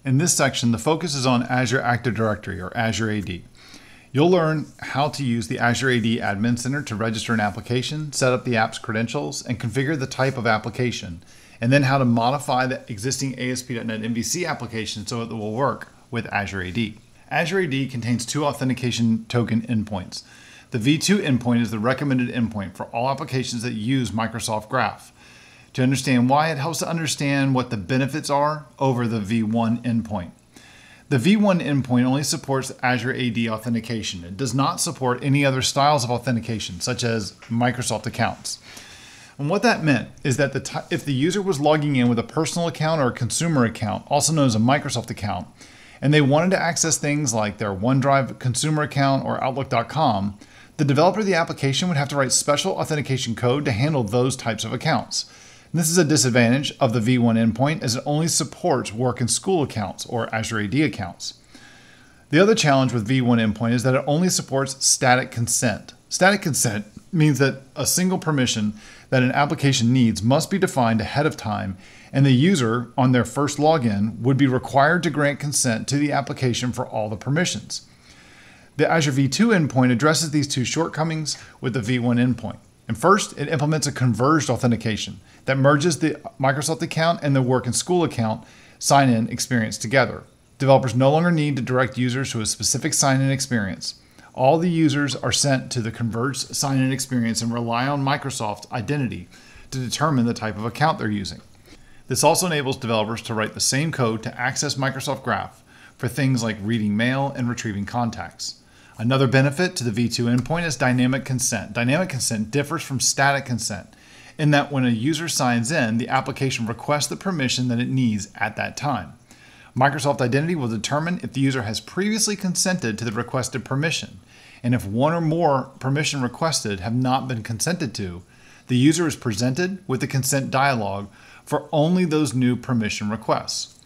In this section, the focus is on Azure Active Directory, or Azure AD. You'll learn how to use the Azure AD Admin Center to register an application, set up the app's credentials, and configure the type of application, and then how to modify the existing ASP.NET MVC application so it will work with Azure AD. Azure AD contains two authentication token endpoints. The V2 endpoint is the recommended endpoint for all applications that use Microsoft Graph. To understand why, it helps to understand what the benefits are over the V1 endpoint. The V1 endpoint only supports Azure AD authentication. It does not support any other styles of authentication, such as Microsoft accounts. And what that meant is that if the user was logging in with a personal account or a consumer account, also known as a Microsoft account, and they wanted to access things like their OneDrive consumer account or Outlook.com, the developer of the application would have to write special authentication code to handle those types of accounts. And this is a disadvantage of the V1 endpoint, as it only supports work and school accounts or Azure AD accounts. The other challenge with V1 endpoint is that it only supports static consent. Static consent means that a single permission that an application needs must be defined ahead of time, and the user, on their first login, would be required to grant consent to the application for all the permissions. The Azure V2 endpoint addresses these two shortcomings with the V1 endpoint. And first, it implements a converged authentication that merges the Microsoft account and the work and school account sign-in experience together. Developers no longer need to direct users to a specific sign-in experience. All the users are sent to the converged sign-in experience and rely on Microsoft identity to determine the type of account they're using. This also enables developers to write the same code to access Microsoft Graph for things like reading mail and retrieving contacts. Another benefit to the V2 endpoint is dynamic consent. Dynamic consent differs from static consent in that when a user signs in, the application requests the permission that it needs at that time. Microsoft Identity will determine if the user has previously consented to the requested permission, and if one or more permission requested have not been consented to, the user is presented with the consent dialog for only those new permission requests.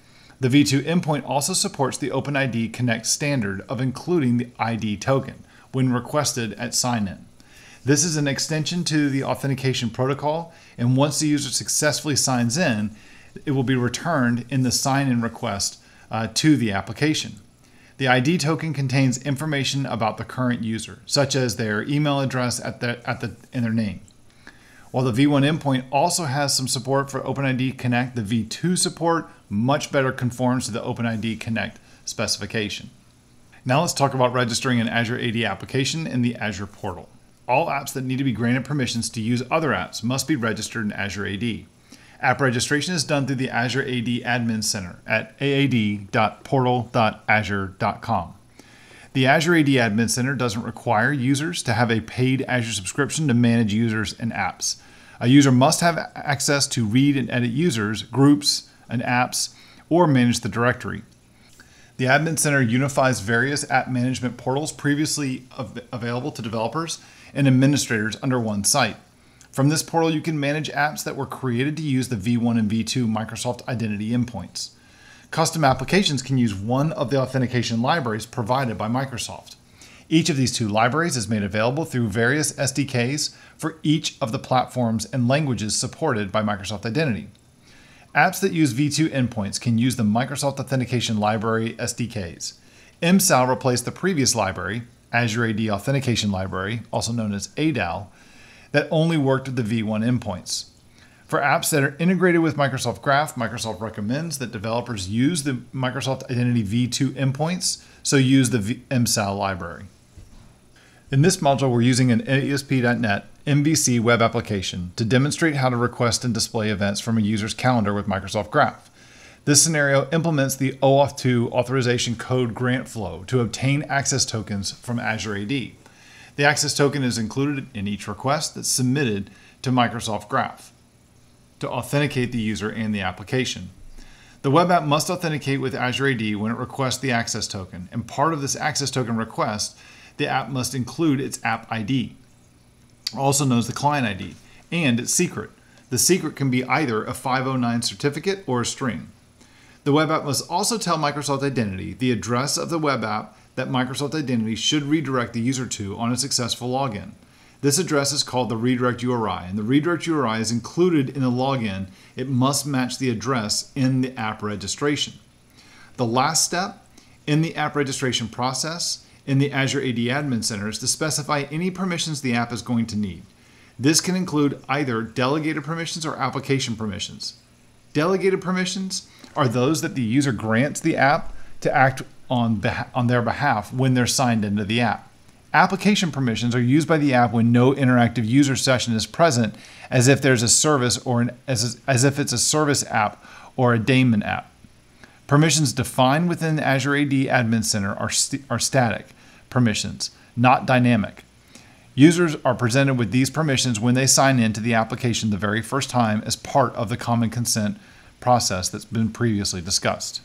The V2 endpoint also supports the OpenID Connect standard of including the ID token when requested at sign-in. This is an extension to the authentication protocol, and once the user successfully signs in, it will be returned in the sign-in request to the application. The ID token contains information about the current user, such as their email address in their name. While the V1 endpoint also has some support for OpenID Connect, the V2 support much better conforms to the OpenID Connect specification. Now let's talk about registering an Azure AD application in the Azure portal. All apps that need to be granted permissions to use other apps must be registered in Azure AD. App registration is done through the Azure AD Admin Center at aad.portal.azure.com. The Azure AD Admin Center doesn't require users to have a paid Azure subscription to manage users and apps. A user must have access to read and edit users, groups, and apps, or manage the directory. The Admin Center unifies various app management portals previously available to developers and administrators under one site. From this portal, you can manage apps that were created to use the V1 and V2 Microsoft Identity endpoints. Custom applications can use one of the authentication libraries provided by Microsoft. Each of these two libraries is made available through various SDKs for each of the platforms and languages supported by Microsoft Identity. Apps that use V2 endpoints can use the Microsoft Authentication Library SDKs. MSAL replaced the previous library, Azure AD Authentication Library, also known as ADAL, that only worked with the V1 endpoints. For apps that are integrated with Microsoft Graph, Microsoft recommends that developers use the Microsoft Identity V2 endpoints, so use the MSAL library. In this module, we're using an ASP.NET MVC web application to demonstrate how to request and display events from a user's calendar with Microsoft Graph. This scenario implements the OAuth 2 authorization code grant flow to obtain access tokens from Azure AD. The access token is included in each request that's submitted to Microsoft Graph to authenticate the user and the application. The web app must authenticate with Azure AD when it requests the access token, and part of this access token request, the app must include its app ID, also known as the client ID, and its secret. The secret can be either a 509 certificate or a string. The web app must also tell Microsoft Identity the address of the web app that Microsoft Identity should redirect the user to on a successful login. This address is called the redirect URI, and the redirect URI is included in the login. It must match the address in the app registration. The last step in the app registration process in the Azure AD Admin Center is to specify any permissions the app is going to need. This can include either delegated permissions or application permissions. Delegated permissions are those that the user grants the app to act on their behalf when they're signed into the app. Application permissions are used by the app when no interactive user session is present, as if there's a service or as if it's a service app or a daemon app. Permissions defined within the Azure AD Admin Center are static permissions, not dynamic. Users are presented with these permissions when they sign into the application the very first time as part of the common consent process that's been previously discussed.